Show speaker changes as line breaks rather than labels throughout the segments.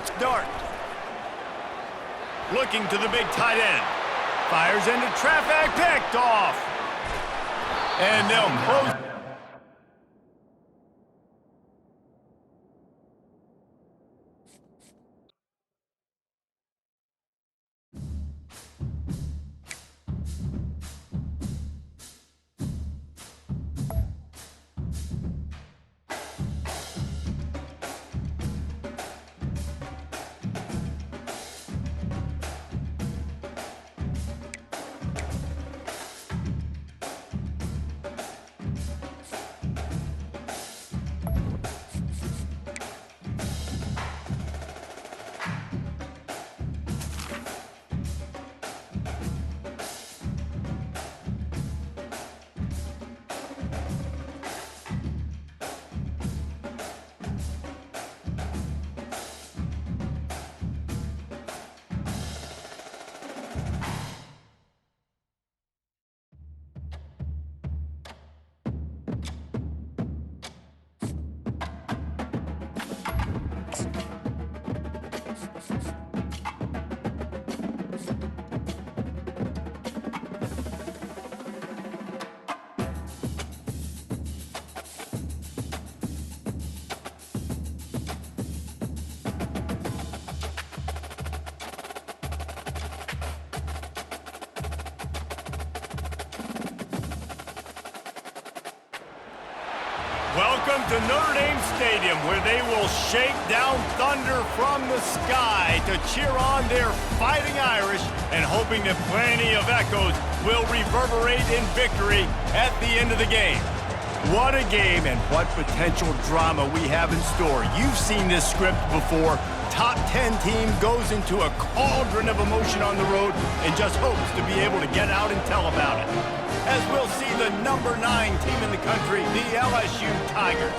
its dart. Looking to the big tight end. Fires into traffic, picked off. And they'll close. Welcome to Notre Dame Stadium, where they will shake down thunder from the sky to cheer on their Fighting Irish, and hoping that plenty of echoes will reverberate in victory at the end of the game. What a game, and what potential drama we have in store. You've seen this script before. Top 10 team goes into a cauldron of emotion on the road and just hopes to be able to get out and tell about it. As we'll see the number 9 team in the country, the LSU Tigers,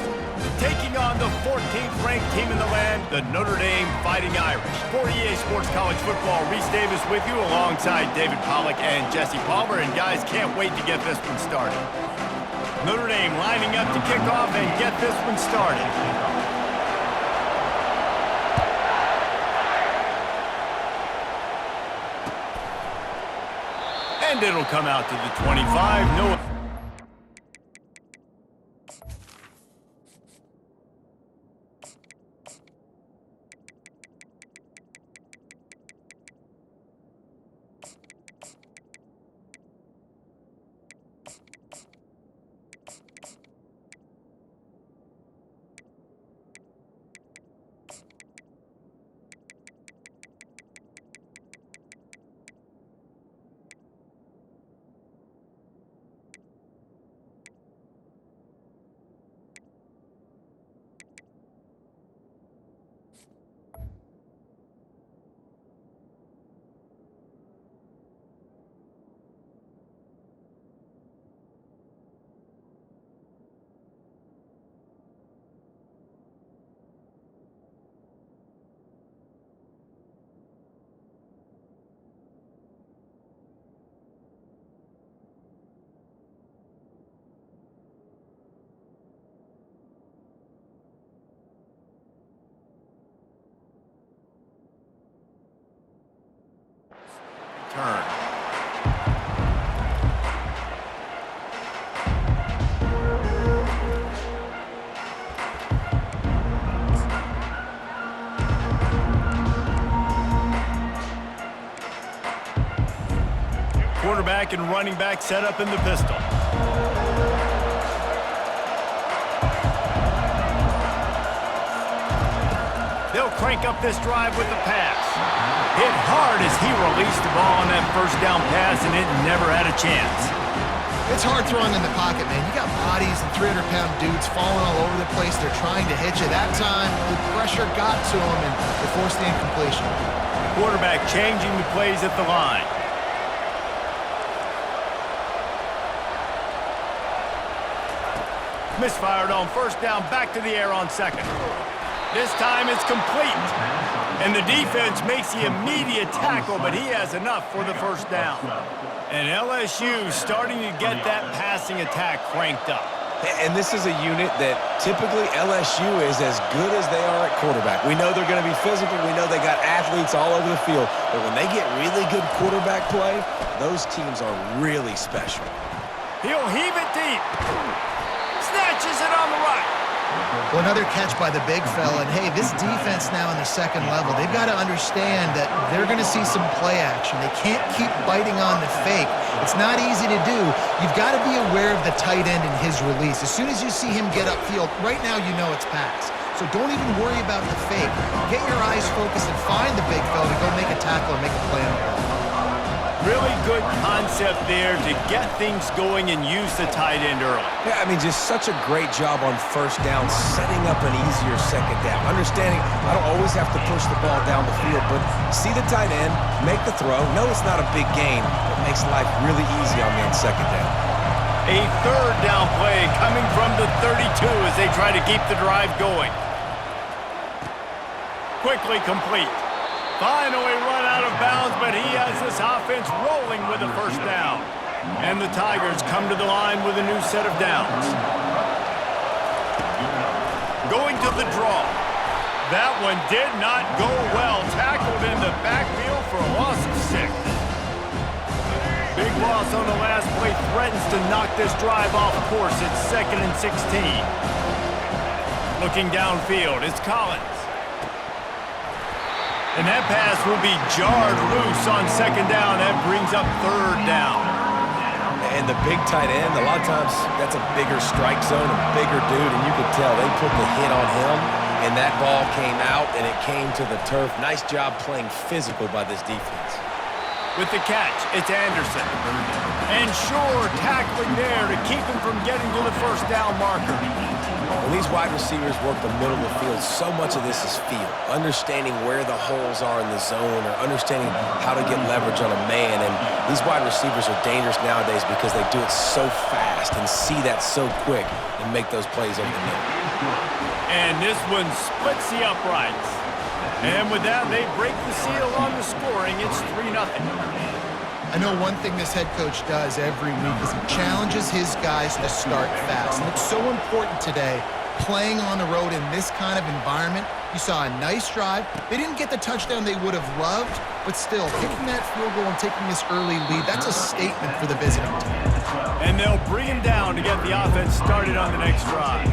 taking on the 14th ranked team in the land, the Notre Dame Fighting Irish. For EA Sports College Football, Reese Davis with you alongside David Pollack and Jesse Palmer, and guys, can't wait to get this one started. Notre Dame lining up to kick off and get this one started. And it'll come out to the 25. No. Turn. Quarterback and running back set up in the pistol. They'll crank up this drive with the pass. Hit hard as he released the ball on that first down pass, and it never had a chance.
It's hard throwing in the pocket, man. You got bodies and 300-pound dudes falling all over the place. They're trying to hit you. That time, the pressure got to them, and they forced the incompletion.
Quarterback changing the plays at the line. Misfired on first down, back to the air on second. This time it's complete. And the defense makes the immediate tackle, but he has enough for the first down. And LSU starting to get that passing attack cranked up.
And this is a unit that typically LSU is as good as they are at quarterback. We know they're going to be physical. We know they got athletes all over the field. But when they get really good quarterback play, those teams are really special.
He'll heave it deep. Snatches it on the right.
Well, another catch by the big fella. And, hey, this defense now in the second level, they've got to understand that they're going to see some play action. They can't keep biting on the fake. It's not easy to do. You've got to be aware of the tight end and his release. As soon as you see him get upfield, right now you know it's pass. So don't even worry about the fake. Get your eyes focused and find the big fella to go make a tackle or make a play on the ball.
Really good concept there to get things going and use the tight end early.
Yeah, I mean, just such a great job on first down, setting up an easier second down. Understanding I don't always have to push the ball down the field, but see the tight end, make the throw. No, it's not a big gain, but makes life really easy on me on second down.
A third down play coming from the 32 as they try to keep the drive going. Quickly complete. Finally run out of bounds, but he has this offense rolling with a first down. And the Tigers come to the line with a new set of downs. Going to the draw. That one did not go well. Tackled in the backfield for a loss of 6. Big loss on the last play threatens to knock this drive off course. It's 2nd and 16. Looking downfield, it's Collins. And that pass will be jarred loose on second down. That brings up third down.
And the big tight end, a lot of times that's a bigger strike zone, a bigger dude, and you could tell they put the hit on him, and that ball came out, and it came to the turf. Nice job playing physical by this defense.
With the catch, it's Anderson. And Shore tackling there to keep him from getting to the first down marker.
When these wide receivers work the middle of the field, so much of this is feel. Understanding where the holes are in the zone or understanding how to get leverage on a man. And these wide receivers are dangerous nowadays because they do it so fast and see that so quick and make those plays over the middle.
And this one splits the uprights. And with that, they break the seal on the scoring. It's 3-0.
I know one thing this head coach does every week is he challenges his guys to start fast. And it's so important today, playing on the road in this kind of environment. You saw a nice drive. They didn't get the touchdown they would have loved, but still, kicking that field goal and taking this early lead, that's a statement for the visiting team.
And they'll bring him down to get the offense started on the next drive.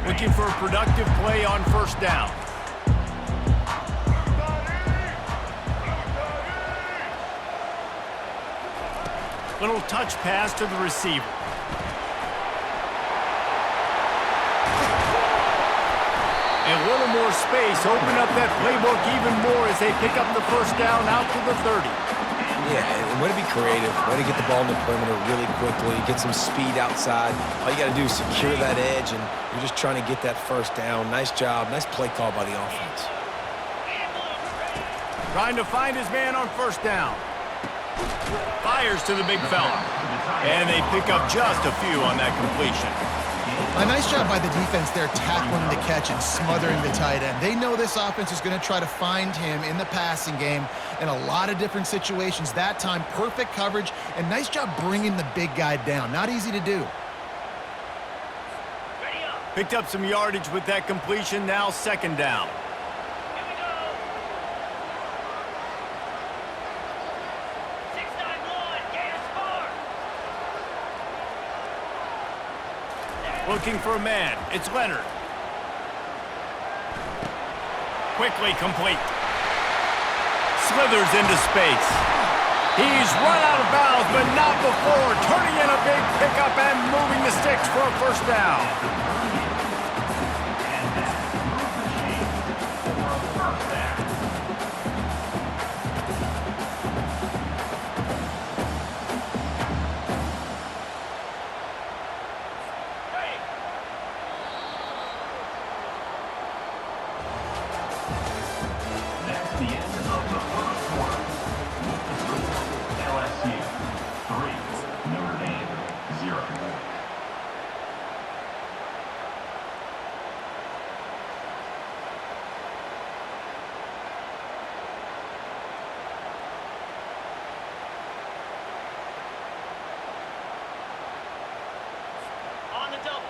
Looking for a productive play on first down. Little touch pass to the receiver. A little more space. Open up that playbook even more as they pick up the first down out to the 30.
Yeah, and way to be creative, way to get the ball in the perimeter really quickly, get some speed outside. All you got to do is secure that edge, and you're just trying to get that first down. Nice job, nice play call by the offense.
Trying to find his man on first down. Fires to the big fella. And they pick up just a few on that completion.
A nice job by the defense there tackling the catch and smothering the tight end. They know this offense is going to try to find him in the passing game in a lot of different situations. That time, perfect coverage, and nice job bringing the big guy down. Not easy to do.
Picked up some yardage with that completion, now second down. Looking for a man. It's Leonard. Quickly complete. Slithers into space. He's run out of bounds, but not before. Turning in a big pickup and moving the sticks for a first down.
LSU 3, Notre Dame 0.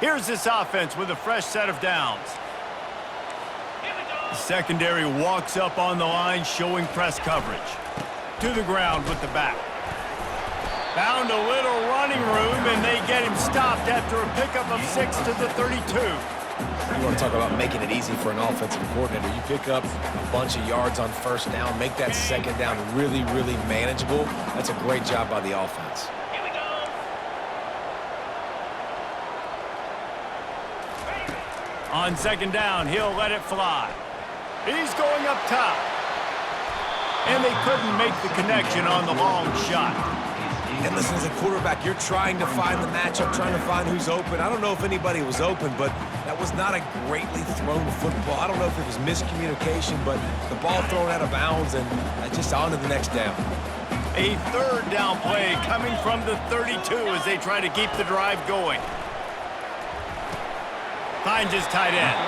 Here's this offense with a fresh set of downs. The secondary walks up on the line, showing press coverage. To the ground with the back. Found a little running room, and they get him stopped after a pickup of 6 to the 32.
You want to talk about making it easy for an offensive coordinator. You pick up a bunch of yards on first down, make that second down really, really manageable. That's a great job by the offense.
On second down, he'll let it fly. He's going up top. And they couldn't make the connection on the long shot.
And listen, as a quarterback, you're trying to find the matchup, trying to find who's open. I don't know if anybody was open, but that was not a greatly thrown football. I don't know if it was miscommunication, but the ball thrown out of bounds and just on to the next down.
A third down play coming from the 32 as they try to keep the drive going. Finds his tight end.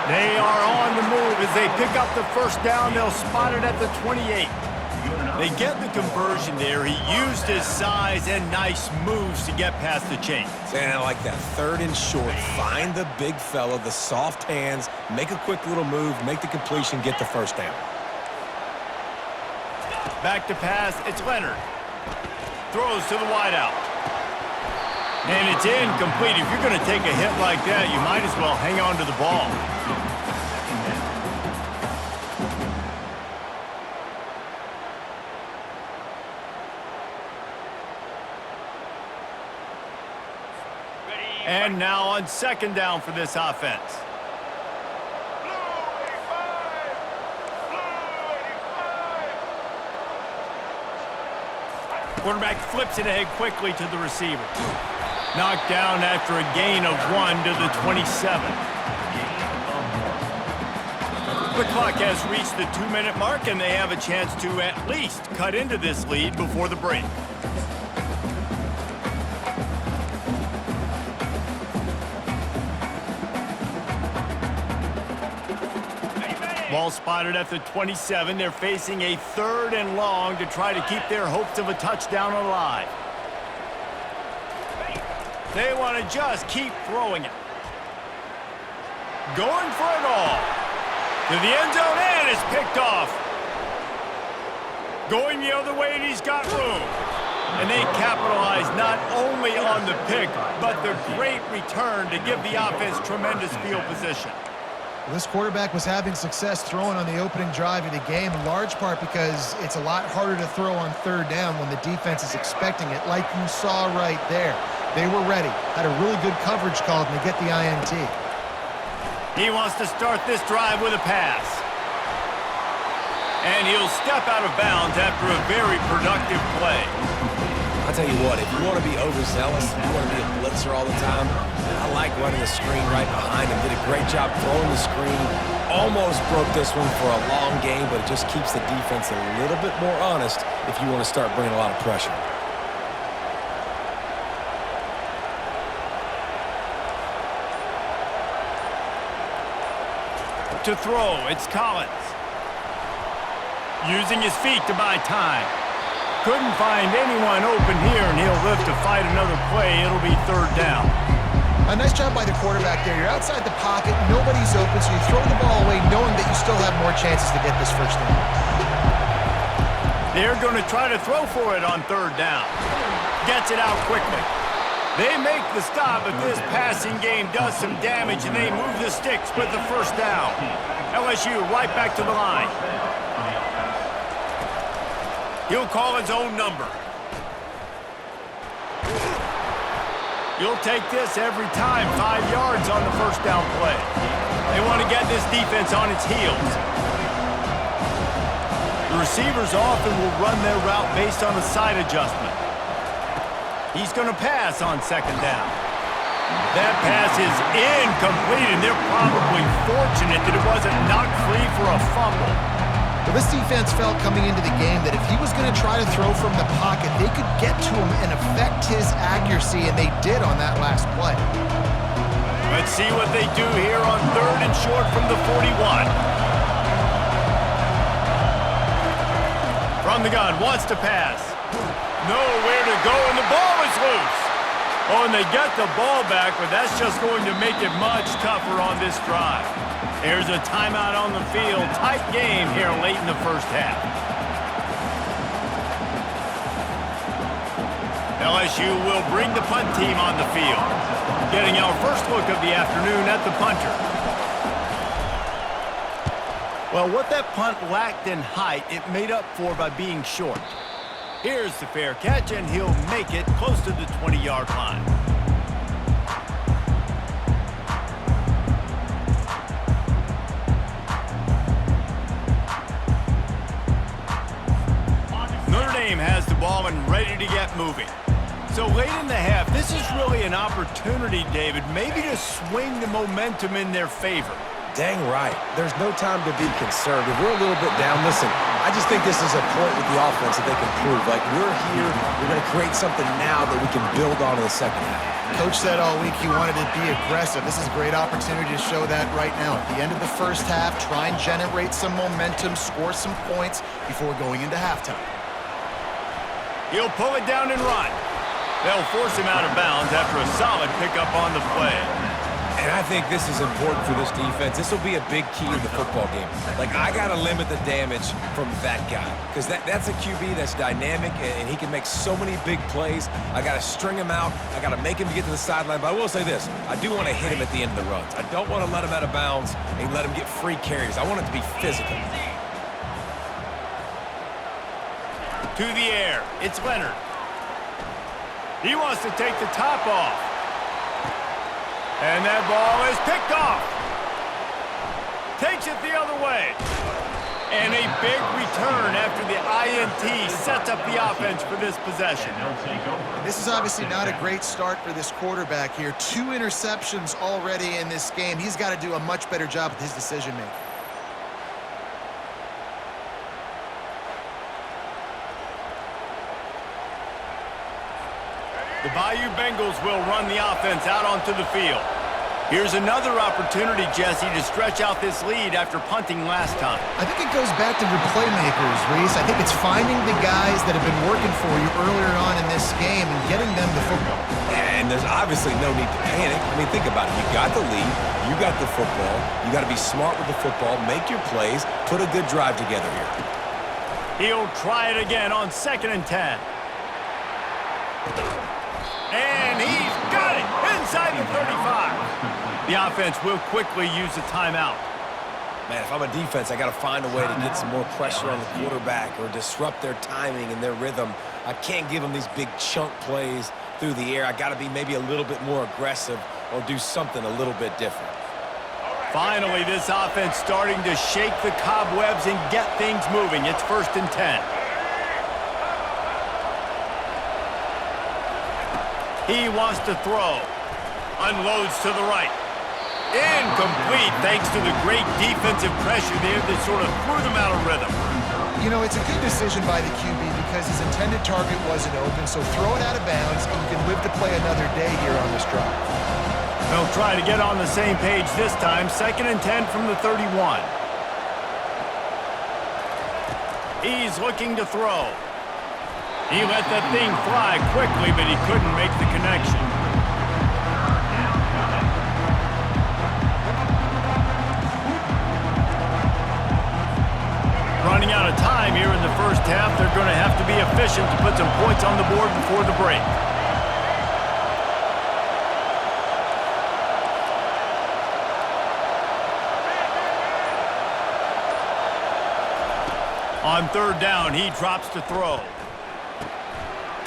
They are on the move as they pick up the first down. They'll spot it at the 28. They get the conversion there. He used his size and nice moves to get past the chains.
And I like that. Third and short. Find the big fella, the soft hands, make a quick little move, make the completion, get the first down.
Back to pass. It's Leonard. Throws to the wideout. And it's incomplete. If you're going to take a hit like that, you might as well hang on to the ball. And now on second down for this offense. Quarterback flips it ahead quickly to the receiver. Knocked down after a gain of 1 to the 27. The clock has reached the 2-minute mark, and they have a chance to at least cut into this lead before the break. Ball spotted at the 27. They're facing a third and long to try to keep their hopes of a touchdown alive. They want to just keep throwing it. Going for it all. To the end zone, and it's picked off. Going the other way, and he's got room. And they capitalize not only on the pick, but the great return to give the offense tremendous field position.
This quarterback was having success throwing on the opening drive of the game, in large part because it's a lot harder to throw on third down when the defense is expecting it, like you saw right there. They were ready, had a really good coverage call, and they get the INT.
He wants to start this drive with a pass. And he'll step out of bounds after a very productive play.
I'll tell you what, if you want to be overzealous, if you want to be a blitzer all the time, I like running the screen right behind him. Did a great job throwing the screen. Almost broke this one for a long game, but it just keeps the defense a little bit more honest if you want to start bringing a lot of pressure.
To throw, it's Collins. Using his feet to buy time. Couldn't find anyone open here, and he'll live to fight another play. It'll be third down.
A nice job by the quarterback there. You're outside the pocket, nobody's open, so you throw the ball away knowing that you still have more chances to get this first down.
They're going to try to throw for it on third down. Gets it out quickly. They make the stop, but this passing game does some damage, and they move the sticks with the first down. LSU right back to the line. He'll call his own number. You'll take this every time. 5 yards on the first down play. They want to get this defense on its heels. The receivers often will run their route based on a side adjustment. He's going to pass on second down. That pass is incomplete, and they're probably fortunate that it wasn't knocked free for a fumble.
Well, this defense felt coming into the game that if he was going to try to throw from the pocket, they could get to him and affect his accuracy, and they did on that last play.
Let's see what they do here on third and short from the 41. From the gun, wants to pass. Nowhere to go, and the ball is loose. Oh, and they got the ball back, but that's just going to make it much tougher on this drive. There's a timeout on the field. Tight game here late in the first half. LSU will bring the punt team on the field. Getting our first look of the afternoon at the punter. Well, what that punt lacked in height, it made up for by being short. Here's the fair catch, and he'll make it close to the 20-yard line. Notre Dame has the ball and ready to get moving. So late in the half, this is really an opportunity, David, maybe to swing the momentum in their favor.
Dang right. There's no time to be conservative. We're a little bit down. Listen, I just think this is a point with the offense that they can prove. Like, we're here, we're going to create something now that we can build on in the second half.
Coach said all week he wanted to be aggressive. This is a great opportunity to show that right now. At the end of the first half, try and generate some momentum, score some points before going into halftime.
He'll pull it down and run. They'll force him out of bounds after a solid pickup on the play.
And I think this is important for this defense. This will be a big key in the football game. Like, I got to limit the damage from that guy because that's a QB that's dynamic, and he can make so many big plays. I got to string him out. I got to make him get to the sideline. But I will say this. I do want to hit him at the end of the runs. I don't want to let him out of bounds and let him get free carries. I want it to be physical.
To the air. It's Leonard. He wants to take the top off. And that ball is picked off. Takes it the other way. And a big return after the INT sets up the offense for this possession.
This is obviously not a great start for this quarterback here. 2 interceptions already in this game. He's got to do a much better job with his decision-making.
The Bayou Bengals will run the offense out onto the field. Here's another opportunity, Jesse, to stretch out this lead after punting last time.
I think it goes back to your playmakers, Reese. I think it's finding the guys that have been working for you earlier on in this game and getting them the football.
And there's obviously no need to panic. I mean, think about it. You got the lead. You got the football. You got to be smart with the football. Make your plays. Put a good drive together here.
He'll try it again on 2nd and 10. And he's got it inside the 35. The offense will quickly use a timeout.
Man, if I'm a defense, I got to find a way to get some more pressure on the quarterback or disrupt their timing and their rhythm. I can't give them these big chunk plays through the air. I got to be maybe a little bit more aggressive or do something a little bit different.
Finally, this offense starting to shake the cobwebs and get things moving. It's 1st and 10. He wants to throw. Unloads to the right. Incomplete thanks to the great defensive pressure there that sort of threw them out of rhythm.
You know, it's a good decision by the QB because his intended target wasn't open, so throw it out of bounds and you can live to play another day here on this drive.
They'll try to get on the same page this time. 2nd and 10 from the 31. He's looking to throw. He let that thing fly quickly, but he couldn't make the connection. Running out of time here in the first half. They're going to have to be efficient to put some points on the board before the break. On 3rd down, he drops to throw.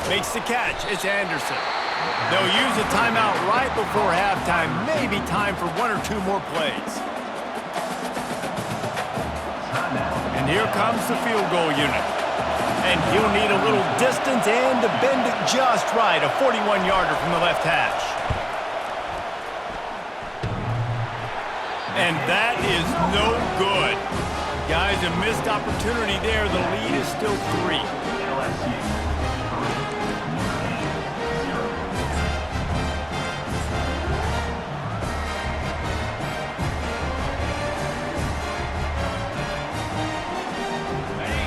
Makes the catch. It's Anderson. They'll use a timeout right before halftime. Maybe time for 1 or 2 more plays. And here comes the field goal unit. And he'll need a little distance and to bend it just right. A 41-yarder from the left hash. And that is no good. Guys, a missed opportunity there. The lead is still 3.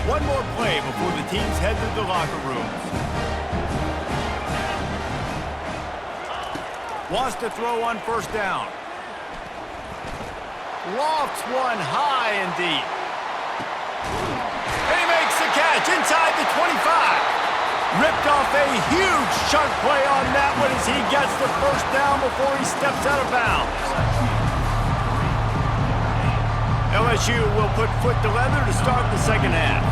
One more play before the teams head to the locker rooms. Wants to throw on first down. Lofts one high and deep. And he makes the catch inside the 25. Ripped off a huge chunk play on that one as he gets the first down before he steps out of bounds. LSU will put foot to leather to start the second half.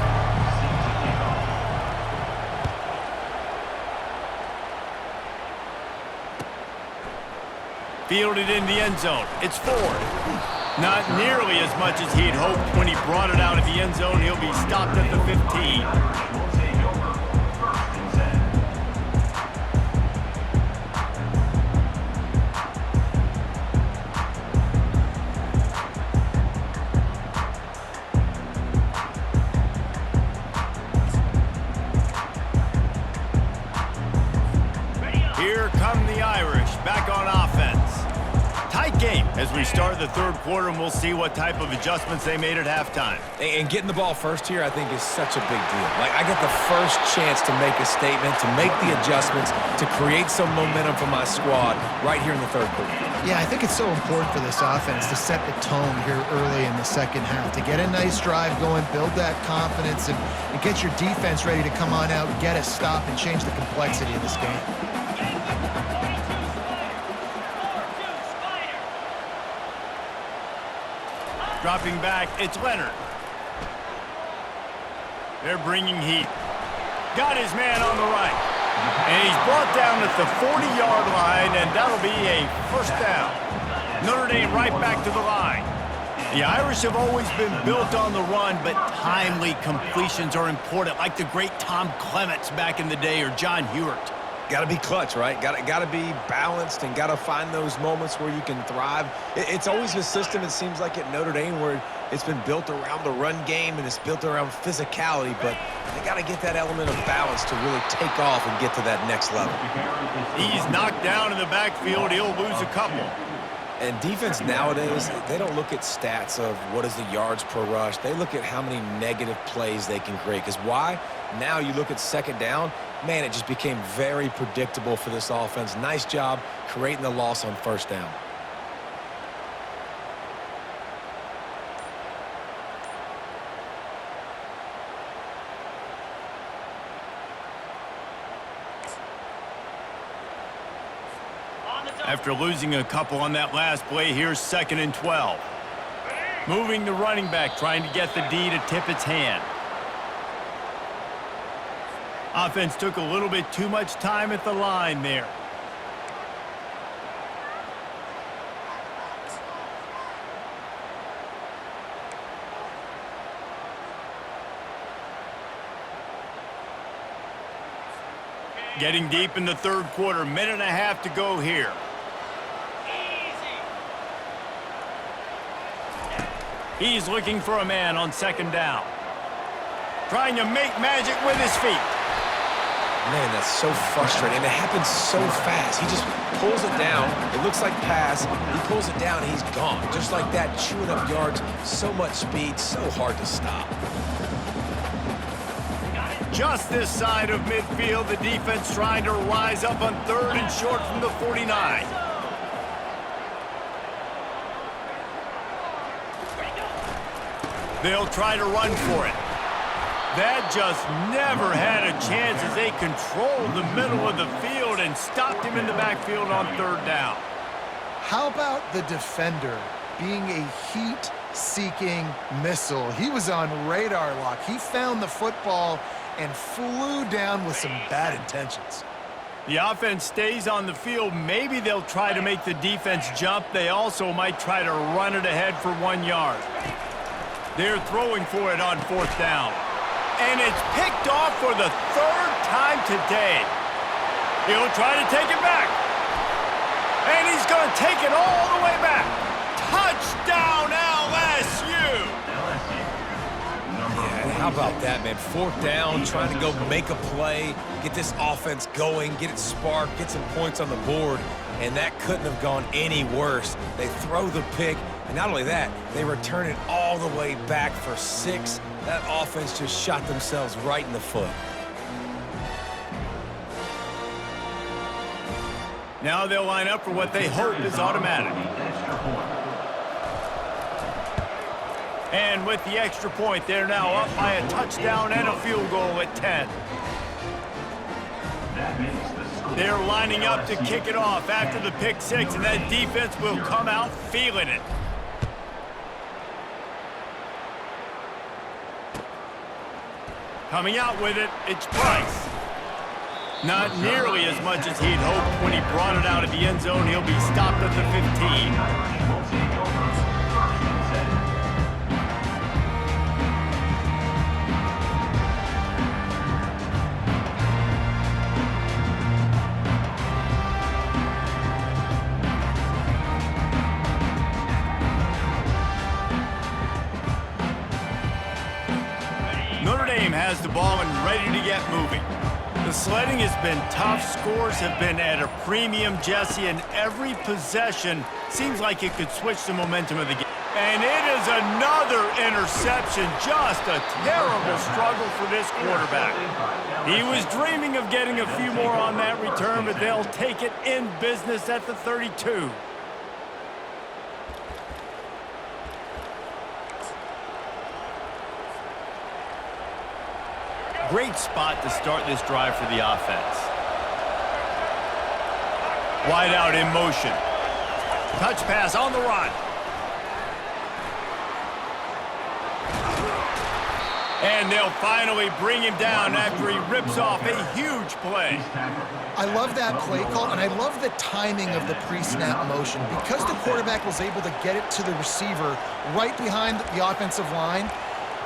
Fielded in the end zone. It's Ford. Not nearly as much as he'd hoped when he brought it out of the end zone. He'll be stopped at the 15. Here come the Irish back on offense. Tight game as we start the third quarter, and we'll see what type of adjustments they made at halftime.
And getting the ball first here, I think, is such a big deal. Like, I get the first chance to make a statement, to make the adjustments, to create some momentum for my squad right here in the third quarter.
Yeah, I think it's so important for this offense to set the tone here early in the second half, to get a nice drive going, build that confidence, and get your defense ready to come on out, get a stop, and change the complexity of this game.
Dropping back, it's Leonard. They're bringing heat. Got his man on the right. And he's brought down at the 40-yard line, and that'll be a first down. Notre Dame right back to the line. The Irish have always been built on the run, but timely completions are important, like the great Tom Clements back in the day or John Hewart.
Got to be clutch, right? Got to be balanced and got to find those moments where you can thrive. It's always a system, it seems like, at Notre Dame where it's been built around the run game and it's built around physicality, but they got to get that element of balance to really take off and get to that next level.
He's knocked down in the backfield. He'll lose a couple.
And defense nowadays, they don't look at stats of what is the yards per rush. They look at how many negative plays they can create. Because why? Now you look at second down, man, it just became very predictable for this offense. Nice job creating the loss on first down.
After losing a couple on that last play, here's 2nd and 12. Moving the running back, trying to get the D to tip its hand. Offense took a little bit too much time at the line there. Getting deep in the third quarter, minute and a half to go here. He's looking for a man on second down. Trying to make magic with his feet.
Man, that's so frustrating. And it happens so fast. He just pulls it down. It looks like pass. He pulls it down, and he's gone. Just like that, chewing up yards. So much speed, so hard to stop.
Just this side of midfield, the defense trying to rise up on 3rd and short from the 49. They'll try to run for it. That just never had a chance as they controlled the middle of the field and stopped him in the backfield on 3rd down.
How about the defender being a heat-seeking missile? He was on radar lock. He found the football and flew down with some bad intentions.
The offense stays on the field. Maybe they'll try to make the defense jump. They also might try to run it ahead for 1 yard. They're throwing for it on 4th down. And it's picked off for the 3rd time today. He'll try to take it back. And he's going to take it all the way back. Touchdown, LSU!
Yeah, how about that, man? 4th down, trying to go make a play, get this offense going, get it sparked, get some points on the board, and that couldn't have gone any worse. They throw the pick, and not only that, they return it all the way back for 6. That offense just shot themselves right in the foot.
Now they'll line up for what they hope is automatic. And with the extra point, they're now up by a touchdown and a field goal at 10. They're lining up to kick it off after the pick six, and that defense will come out feeling it. Coming out with it, it's Price. Not nearly as much as he'd hoped when he brought it out of the end zone. He'll be stopped at the 15. Notre Dame has the ball and ready to get moving. The sledding has been tough. Scores have been at a premium, Jesse, and every possession seems like it could switch the momentum of the game. And it is another interception. Just a terrible struggle for this quarterback. He was dreaming of getting a few more on that return, but they'll take it in business at the 32. Great spot to start this drive for the offense. Wide out in motion. Touch pass on the run. And they'll finally bring him down after he rips off a huge play.
I love that play call, and I love the timing of the pre-snap motion. Because the quarterback was able to get it to the receiver right behind the offensive line,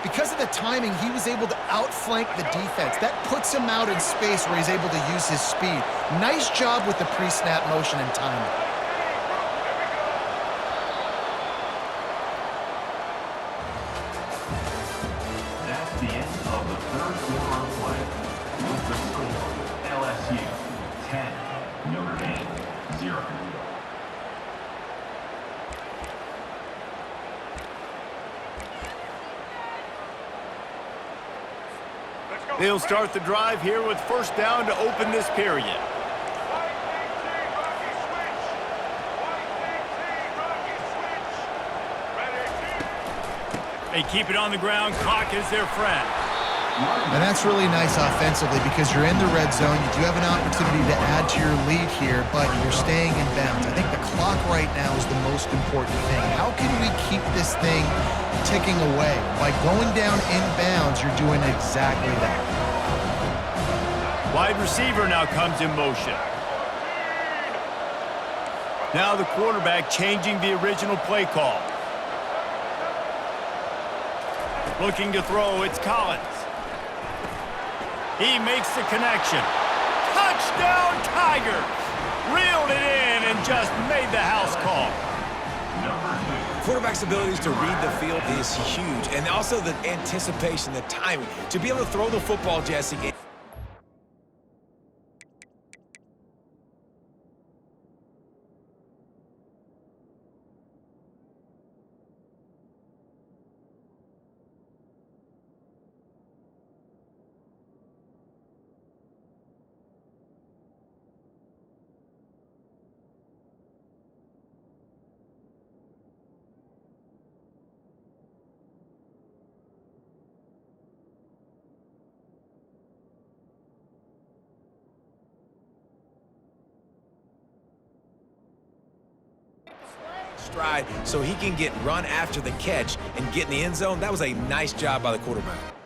because of the timing, he was able to outflank the defense. That puts him out in space where he's able to use his speed. Nice job with the pre-snap motion and timing.
That's the end of the third quarter of play. With the score, LSU 10, Notre Dame 0.
They'll start the drive here with first down to open this period. They keep it on the ground. Clock is their friend.
And that's really nice offensively because you're in the red zone. You do have an opportunity to add to your lead here, but you're staying in bounds. I think the clock right now is the most important thing. How can we keep this thing ticking away? By going down in bounds, you're doing exactly that.
Wide receiver now comes in motion. Now the quarterback changing the original play call. Looking to throw, it's Collins. He makes the connection. Touchdown, Tigers! Reeled it in and just made the house call.
Quarterback's abilities to read the field is huge, and also the anticipation, the timing. To be able to throw the football, Jesse. Stride so he can get run after the catch and get in the end zone. That was a nice job by the quarterback.